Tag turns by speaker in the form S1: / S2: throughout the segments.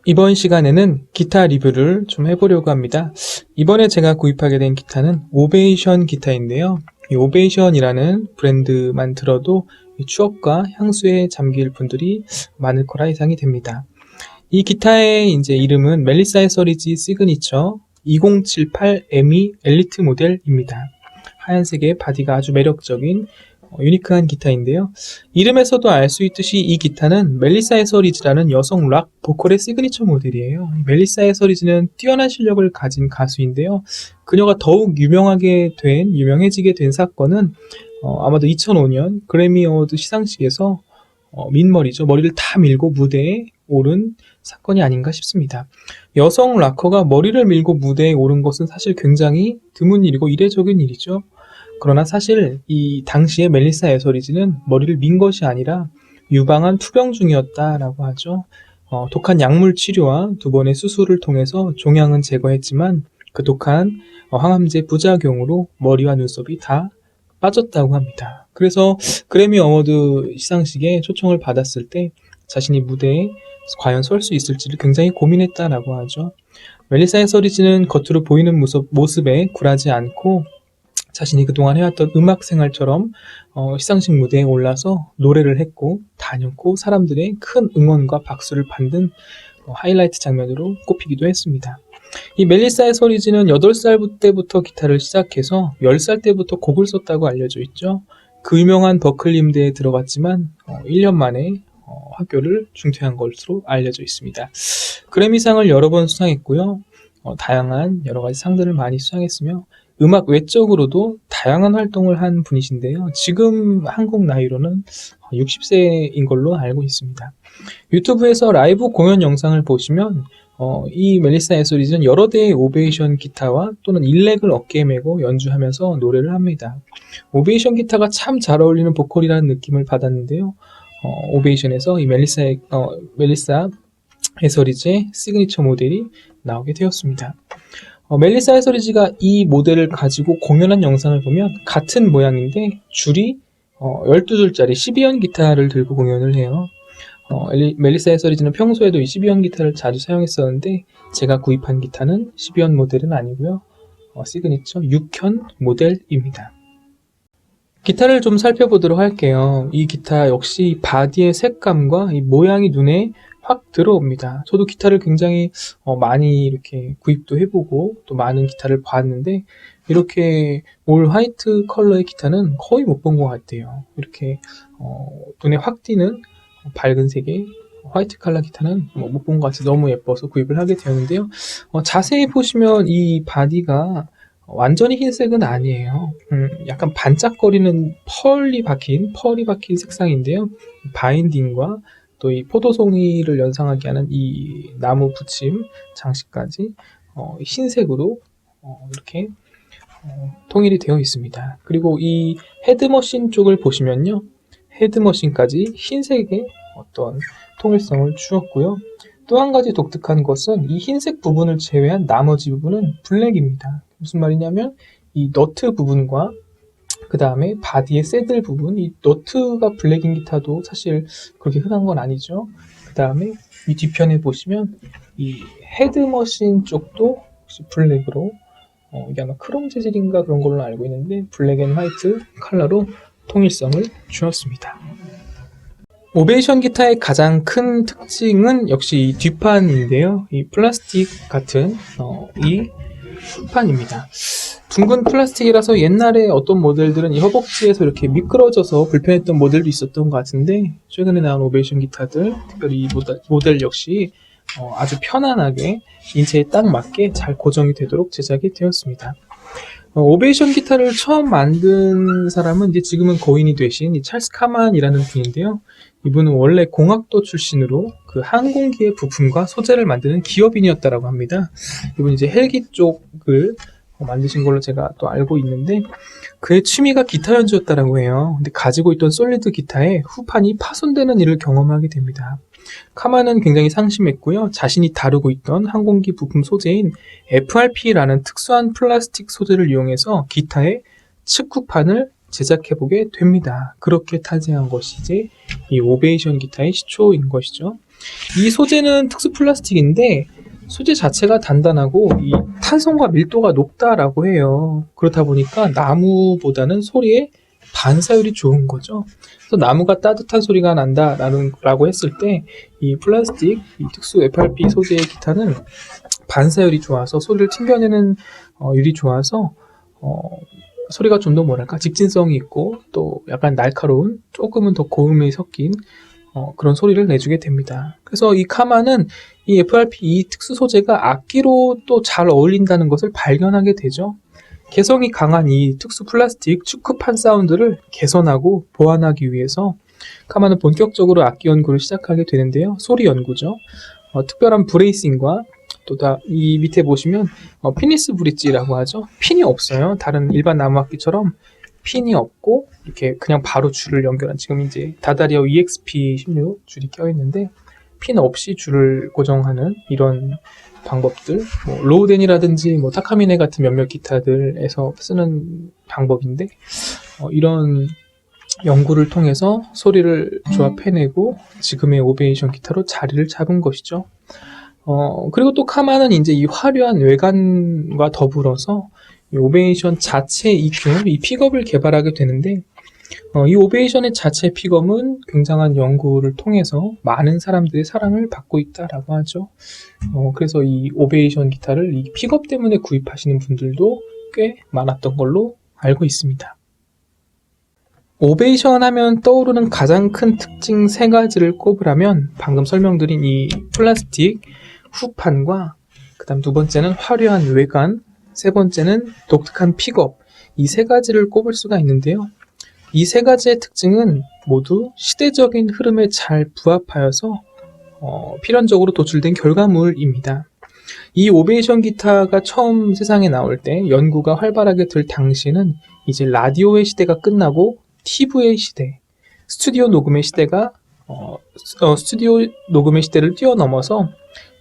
S1: 이번 시간에는 기타 리뷰를 좀 해보려고 합니다. 이번에 제가 구입하게 된 기타는 오베이션 기타인데요. 이 오베이션이라는 브랜드만 들어도 추억과 향수에 잠길 분들이 많을 거라 예상이 됩니다. 이 기타의 이제 이름은 멜리사 에서리지 시그니처 2078 ME 엘리트 모델입니다. 하얀색의 바디가 아주 매력적인 유니크한 기타인데요. 이름에서도 알 수 있듯이 이 기타는 멜리사 에서리즈라는 여성 락 보컬의 시그니처 모델이에요. 멜리사 에서리즈는 뛰어난 실력을 가진 가수인데요. 그녀가 더욱 유명해지게 된 사건은 아마도 2005년 그래미 어워드 시상식에서 민머리죠. 머리를 다 밀고 무대에 오른 사건이 아닌가 싶습니다. 여성 락커가 머리를 밀고 무대에 오른 것은 사실 굉장히 드문 일이고 이례적인 일이죠. 그러나 사실 이 당시에 멜리사 에서리즈는 머리를 민 것이 아니라 유방암 투병 중이었다라고 하죠. 독한 약물 치료와 2번의 수술을 통해서 종양은 제거했지만 그 독한 항암제 부작용으로 머리와 눈썹이 다 빠졌다고 합니다. 그래서 그래미 어워드 시상식에 초청을 받았을 때 자신이 무대에 과연 설 수 있을지를 굉장히 고민했다라고 하죠. 멜리사 에서리즈는 겉으로 보이는 모습에 굴하지 않고 자신이 그동안 해왔던 음악 생활처럼 시상식 무대에 올라서 노래를 했고 다녔고 사람들의 큰 응원과 박수를 받는 하이라이트 장면으로 꼽히기도 했습니다. 이 멜리사 에서리즈는 8살 때부터 기타를 시작해서 10살 때부터 곡을 썼다고 알려져 있죠. 그 유명한 버클리 음대에 들어갔지만 1년 만에 학교를 중퇴한 것으로 알려져 있습니다. 그래미상을 여러 번 수상했고요. 다양한 여러 가지 상들을 많이 수상했으며 음악 외적으로도 다양한 활동을 한 분이신데요. 지금 한국 나이로는 60세인 걸로 알고 있습니다. 유튜브에서 라이브 공연 영상을 보시면 이 멜리사 에서리즈는 여러 대의 오베이션 기타와 또는 일렉을 어깨에 메고 연주하면서 노래를 합니다. 오베이션 기타가 참 잘 어울리는 보컬이라는 느낌을 받았는데요. 오베이션에서 이 멜리사 에서리즈의 시그니처 모델이 나오게 되었습니다. 멜리사 에서리즈가 이 모델을 가지고 공연한 영상을 보면 같은 모양인데 줄이 12줄짜리 12연 기타를 들고 공연을 해요. 멜리사 에서리즈는 평소에도 이 12연 기타를 자주 사용했었는데 제가 구입한 기타는 12연 모델은 아니고요. 시그니처 6현 모델입니다. 기타를 좀 살펴보도록 할게요. 이 기타 역시 바디의 색감과 이 모양이 눈에 확 들어옵니다. 저도 기타를 굉장히 많이 이렇게 구입도 해보고 또 많은 기타를 봤는데 이렇게 올 화이트 컬러의 기타는 거의 못 본 것 같아요. 이렇게 눈에 확 띄는 밝은 색의 화이트 컬러 기타는 못 본 것 같아서 너무 예뻐서 구입을 하게 되었는데요. 자세히 보시면 이 바디가 완전히 흰색은 아니에요. 약간 반짝거리는 펄이 박힌 색상인데요. 바인딩과 또 이 포도송이를 연상하게 하는 이 나무 붙임 장식까지 흰색으로 이렇게 통일이 되어 있습니다. 그리고 이 헤드머신 쪽을 보시면요. 헤드머신까지 흰색의 어떤 통일성을 주었고요. 또 한 가지 독특한 것은 이 흰색 부분을 제외한 나머지 부분은 블랙입니다. 무슨 말이냐면 이 너트 부분과 그 다음에 바디의 새들 부분, 이 너트가 블랙인 기타도 사실 그렇게 흔한 건 아니죠. 그 다음에 이 뒤편에 보시면 이 헤드머신 쪽도 혹시 블랙으로 이게 아마 크롬 재질인가 그런 걸로 알고 있는데 블랙 앤 화이트 컬러로 통일성을 주었습니다. 오베이션 기타의 가장 큰 특징은 역시 이 뒷판인데요. 이 플라스틱 같은 이 후판입니다. 둥근 플라스틱이라서 옛날에 어떤 모델들은 이 허벅지에서 이렇게 미끄러져서 불편했던 모델도 있었던 것 같은데 최근에 나온 오베이션 기타들, 특별히 이 모델 역시 아주 편안하게 인체에 딱 맞게 잘 고정이 되도록 제작이 되었습니다. 오베이션 기타를 처음 만든 사람은 이제 지금은 고인이 되신 이 찰스 카만이라는 분인데요. 이분은 원래 공학도 출신으로 그 항공기의 부품과 소재를 만드는 기업인이었다라고 합니다. 이분이 이제 헬기 쪽을 만드신 걸로 제가 또 알고 있는데 그의 취미가 기타 연주였다라고 해요. 근데 가지고 있던 솔리드 기타에 후판이 파손되는 일을 경험하게 됩니다. 카만은 굉장히 상심했고요. 자신이 다루고 있던 항공기 부품 소재인 FRP라는 특수한 플라스틱 소재를 이용해서 기타의 측후판을 제작해보게 됩니다. 그렇게 탄생한 것이 이제 이 오베이션 기타의 시초인 것이죠. 이 소재는 특수 플라스틱인데 소재 자체가 단단하고 이 탄성과 밀도가 높다라고 해요. 그렇다 보니까 나무보다는 소리에 반사율이 좋은 거죠. 그래서 나무가 따뜻한 소리가 난다라고 했을 때 이 플라스틱, 이 특수 FRP 소재의 기타는 반사율이 좋아서 소리를 튕겨내는 율이 좋아서 소리가 좀 더 뭐랄까 직진성이 있고 또 약간 날카로운 조금은 더 고음이 섞인 그런 소리를 내주게 됩니다. 그래서 이 카마는 이 FRP 이 특수 소재가 악기로 또 잘 어울린다는 것을 발견하게 되죠. 개성이 강한 이 특수 플라스틱 축구판 사운드를 개선하고 보완하기 위해서 카마는 본격적으로 악기 연구를 시작하게 되는데요. 소리 연구죠. 특별한 브레이싱과 또 이 밑에 보시면 피니스 브릿지라고 하죠. 핀이 없어요. 다른 일반 나무악기처럼 핀이 없고 이렇게 그냥 바로 줄을 연결한, 지금 이제 다다리어 EXP16 줄이 껴있는데 핀 없이 줄을 고정하는 이런 방법들, 뭐 로우덴이라든지 뭐 타카미네 같은 몇몇 기타들에서 쓰는 방법인데 이런 연구를 통해서 소리를 조합해내고 지금의 오베이션 기타로 자리를 잡은 것이죠. 그리고 또 카마는 이제 이 화려한 외관과 더불어서 이 오베이션 자체 EQ, 이 픽업을 개발하게 되는데 이 오베이션의 자체 픽업은 굉장한 연구를 통해서 많은 사람들의 사랑을 받고 있다라고 하죠. 그래서 이 오베이션 기타를 이 픽업 때문에 구입하시는 분들도 꽤 많았던 걸로 알고 있습니다. 오베이션 하면 떠오르는 가장 큰 특징 세 가지를 꼽으라면 방금 설명드린 이 플라스틱 후판과 그다음 두 번째는 화려한 외관, 세 번째는 독특한 픽업, 이 세 가지를 꼽을 수가 있는데요. 이 세 가지의 특징은 모두 시대적인 흐름에 잘 부합하여서 필연적으로 도출된 결과물입니다. 이 오베이션 기타가 처음 세상에 나올 때 연구가 활발하게 될 당시는 이제 라디오의 시대가 끝나고 TV의 시대, 스튜디오 녹음의 시대가 스튜디오 녹음의 시대를 뛰어넘어서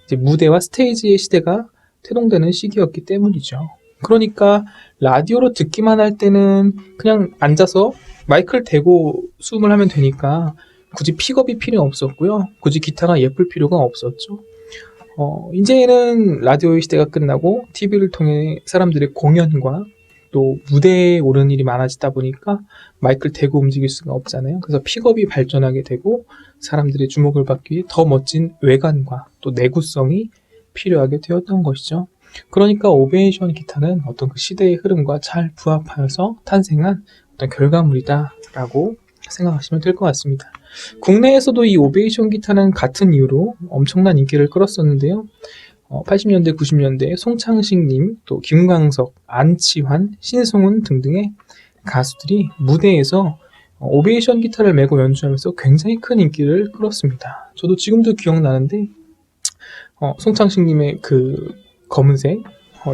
S1: 이제 무대와 스테이지의 시대가 태동되는 시기였기 때문이죠. 그러니까 라디오로 듣기만 할 때는 그냥 앉아서 마이크를 대고 수음을 하면 되니까 굳이 픽업이 필요 없었고요. 굳이 기타가 예쁠 필요가 없었죠. 이제는 라디오의 시대가 끝나고 TV를 통해 사람들의 공연과 또 무대에 오르는 일이 많아지다 보니까 마이크를 대고 움직일 수가 없잖아요. 그래서 픽업이 발전하게 되고 사람들의 주목을 받기 위해 더 멋진 외관과 또 내구성이 필요하게 되었던 것이죠. 그러니까 오베이션 기타는 어떤 그 시대의 흐름과 잘 부합하여서 탄생한 어떤 결과물이다라고 생각하시면 될 것 같습니다. 국내에서도 이 오베이션 기타는 같은 이유로 엄청난 인기를 끌었었는데요. 80년대, 90년대 송창식님, 또 김광석, 안치환, 신승훈 등등의 가수들이 무대에서 오베이션 기타를 메고 연주하면서 굉장히 큰 인기를 끌었습니다. 저도 지금도 기억나는데 송창식님의 그 검은색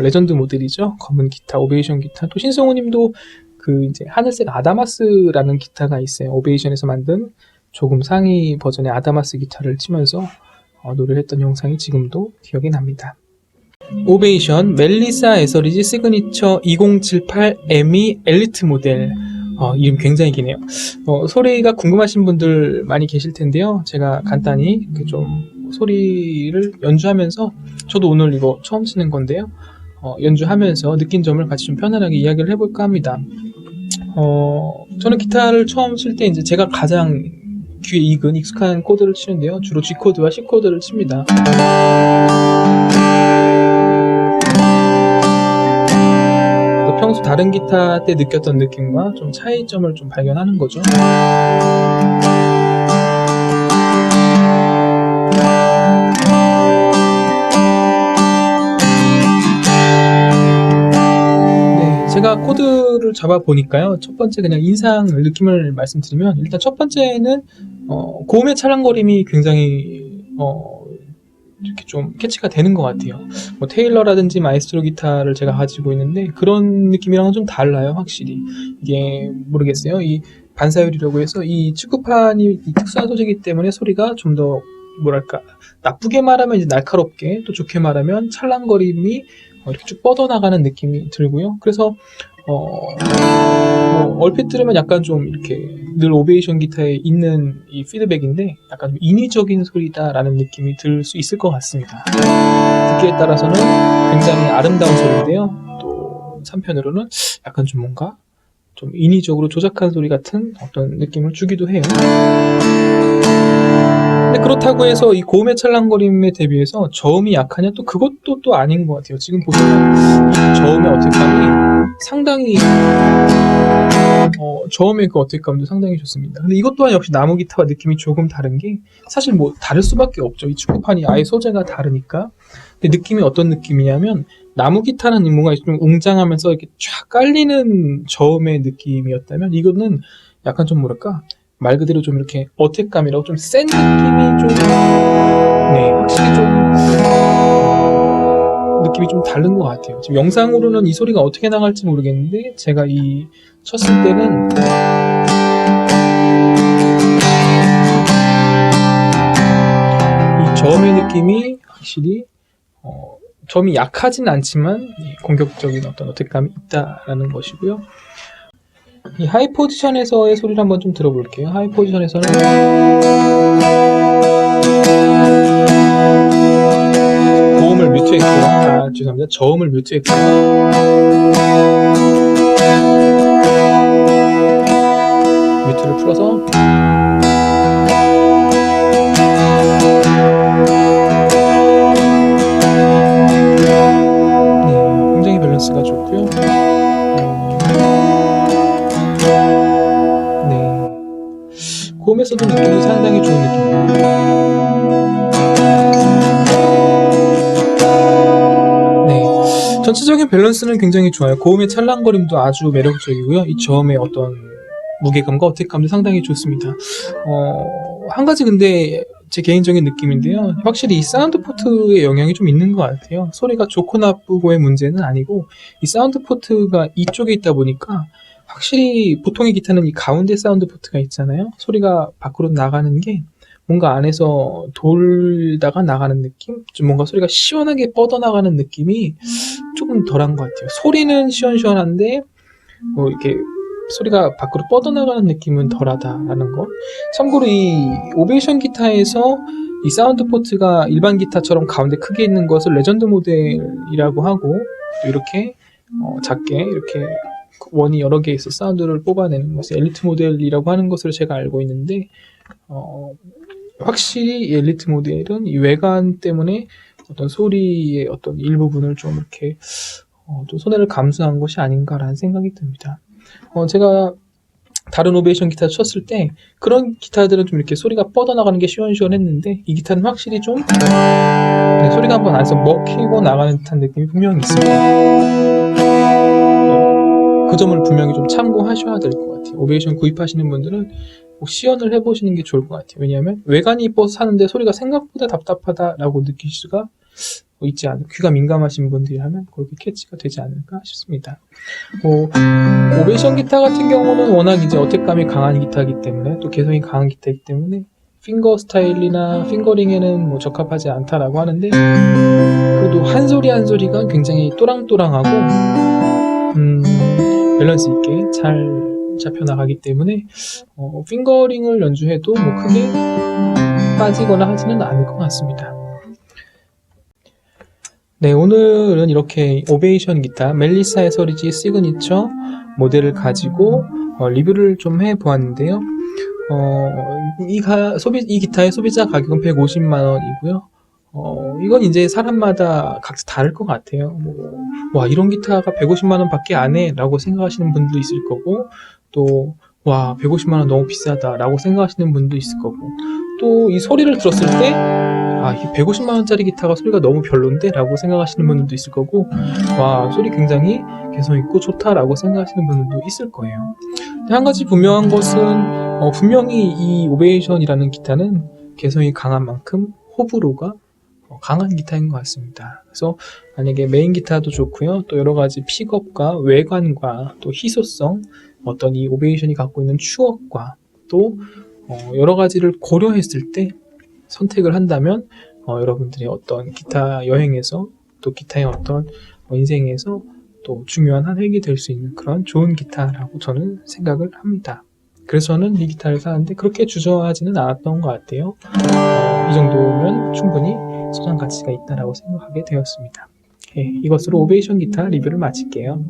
S1: 레전드 모델이죠. 검은 기타, 오베이션 기타. 또 신승훈님도 그 이제 하늘색 아다마스라는 기타가 있어요. 오베이션에서 만든 조금 상위 버전의 아다마스 기타를 치면서 노래를 했던 영상이 지금도 기억이 납니다. 오베이션 멜리사 에서리지 시그니처 2078 에미 엘리트 모델. 이름 굉장히 기네요. 소리가 궁금하신 분들 많이 계실 텐데요. 제가 간단히 좀 소리를 연주하면서, 저도 오늘 이거 처음 치는 건데요. 연주하면서 느낀 점을 같이 좀 편안하게 이야기를 해볼까 합니다. 저는 기타를 처음 칠 때 이제 제가 가장 귀에 익숙한 코드를 치는데요. 주로 G 코드와 C 코드를 칩니다. 평소 다른 기타 때 느꼈던 느낌과 좀 차이점을 좀 발견하는 거죠. 네, 제가 코드를 잡아 보니까요. 첫 번째 그냥 인상을 느낌을 말씀드리면, 일단 첫 번째는 고음의 찰랑거림이 굉장히 이렇게 좀 캐치가 되는 것 같아요. 뭐 테일러라든지 마에스트로 기타를 제가 가지고 있는데 그런 느낌이랑은 좀 달라요, 확실히. 이게 모르겠어요. 이 반사율이라고 해서 이 축구판이 이 특수한 소재이기 때문에 소리가 좀 더 뭐랄까, 나쁘게 말하면 이제 날카롭게, 또 좋게 말하면 찰랑거림이 이렇게 쭉 뻗어나가는 느낌이 들고요. 그래서 얼핏 들으면 약간 좀 이렇게 늘 오베이션 기타에 있는 이 피드백인데 약간 좀 인위적인 소리다라는 느낌이 들 수 있을 것 같습니다. 듣기에 따라서는 굉장히 아름다운 소리인데요. 또 한편으로는 약간 좀 뭔가 좀 인위적으로 조작한 소리 같은 어떤 느낌을 주기도 해요. 근데 그렇다고 해서 이 고음의 찰랑거림에 대비해서 저음이 약하냐? 또 그것도 또 아닌 것 같아요. 지금 보시면 이 저음의 어택감이 상당히 저음의 그 어택감도 상당히 좋습니다. 근데 이것 또한 역시 나무 기타와 느낌이 조금 다른 게 사실 뭐 다를 수밖에 없죠. 이 축구판이 아예 소재가 다르니까. 근데 느낌이 어떤 느낌이냐면 나무 기타는 뭔가 좀 웅장하면서 이렇게 쫙 깔리는 저음의 느낌이었다면 이거는 약간 좀 뭐랄까 말 그대로 좀 이렇게 어택감이라고 좀 센 느낌이 좀 확실히 좀 느낌이 좀 다른 것 같아요. 지금 영상으로는 이 소리가 어떻게 나갈지 모르겠는데 제가 이 쳤을 때는 이 저음의 느낌이 확실히 저음이 약하진 않지만 공격적인 어떤 어택감이 있다라는 것이고요. 이 하이 포지션에서의 소리를 한번 좀 들어볼게요. 하이 포지션에서는 고음을 뮤트했고요. 죄송합니다. 저음을 뮤트했고요. 뮤트를 풀어서 굉장히 밸런스가 좋고요. 고음에서도 느낌이 상당히 좋은 느낌입니다. 전체적인 밸런스는 굉장히 좋아요. 고음의 찰랑거림도 아주 매력적이고요. 이 저음의 어떤 무게감과 어택감도 상당히 좋습니다. 한 가지 근데 제 개인적인 느낌인데요. 확실히 이 사운드 포트의 영향이 좀 있는 것 같아요. 소리가 좋고 나쁘고의 문제는 아니고 이 사운드 포트가 이쪽에 있다 보니까 확실히 보통의 기타는 이 가운데 사운드 포트가 있잖아요. 소리가 밖으로 나가는 게 뭔가 안에서 돌다가 나가는 느낌? 좀 뭔가 소리가 시원하게 뻗어나가는 느낌이 조금 덜한 것 같아요. 소리는 시원시원한데 뭐 이렇게 소리가 밖으로 뻗어나가는 느낌은 덜하다라는 거. 참고로 이 오베이션 기타에서 이 사운드 포트가 일반 기타처럼 가운데 크게 있는 것을 레전드 모델이라고 하고 또 이렇게 작게 이렇게 원이 여러 개 있어 사운드를 뽑아내는 것을 엘리트 모델이라고 하는 것으로 제가 알고 있는데 확실히 이 엘리트 모델은 이 외관 때문에 어떤 소리의 어떤 일부분을 좀 이렇게 좀 손해를 감수한 것이 아닌가라는 생각이 듭니다. 제가 다른 오베이션 기타 쳤을 때 그런 기타들은 좀 이렇게 소리가 뻗어나가는 게 시원시원했는데 이 기타는 확실히 좀 소리가 한번 안에서 먹히고 나가는 듯한 느낌이 분명히 있습니다. 그 점을 분명히 좀 참고하셔야 될 것 같아요. 오베이션 구입하시는 분들은 꼭 시연을 해보시는 게 좋을 것 같아요. 왜냐하면 외관이 이뻐서 사는데 소리가 생각보다 답답하다라고 느낄 수가 있지 않을까. 귀가 민감하신 분들이라면 그렇게 캐치가 되지 않을까 싶습니다. 오베이션 기타 같은 경우는 워낙 이제 어택감이 강한 기타이기 때문에 또 개성이 강한 기타이기 때문에 핑거 스타일이나 핑거링에는 뭐 적합하지 않다라고 하는데 그래도 한 소리 한 소리가 굉장히 또랑또랑하고 밸런스 있게 잘 잡혀나가기 때문에 핑거링을 연주해도 뭐 크게 빠지거나 하지는 않을 것 같습니다. 네, 오늘은 이렇게 오베이션 기타 멜리사 에서리지 시그니처 모델을 가지고 리뷰를 좀 해보았는데요. 이 기타의 소비자 가격은 150만원이고요. 이건 이제 사람마다 각자 다를 것 같아요. 와, 이런 기타가 150만원 밖에 안 해 라고 생각하시는 분도 있을 거고, 또 와, 150만원 너무 비싸다 라고 생각하시는 분도 있을 거고, 또 이 소리를 들었을 때 이 150만원짜리 기타가 소리가 너무 별론데 라고 생각하시는 분들도 있을 거고, 와, 소리 굉장히 개성있고 좋다 라고 생각하시는 분들도 있을 거예요. 근데 한 가지 분명한 것은 분명히 이 오베이션이라는 기타는 개성이 강한 만큼 호불호가 강한 기타인 것 같습니다. 그래서 만약에 메인 기타도 좋고요, 또 여러 가지 픽업과 외관과 또 희소성, 어떤 이 오베이션이 갖고 있는 추억과 또 여러 가지를 고려했을 때 선택을 한다면 여러분들이 어떤 기타 여행에서 또 기타의 어떤 인생에서 또 중요한 한 획이 될 수 있는 그런 좋은 기타라고 저는 생각을 합니다. 그래서는 이 기타를 사는데 그렇게 주저하지는 않았던 것 같아요. 이 정도면 충분히 소장 가치가 있다라고 생각하게 되었습니다. 이것으로 오베이션 기타 리뷰를 마칠게요.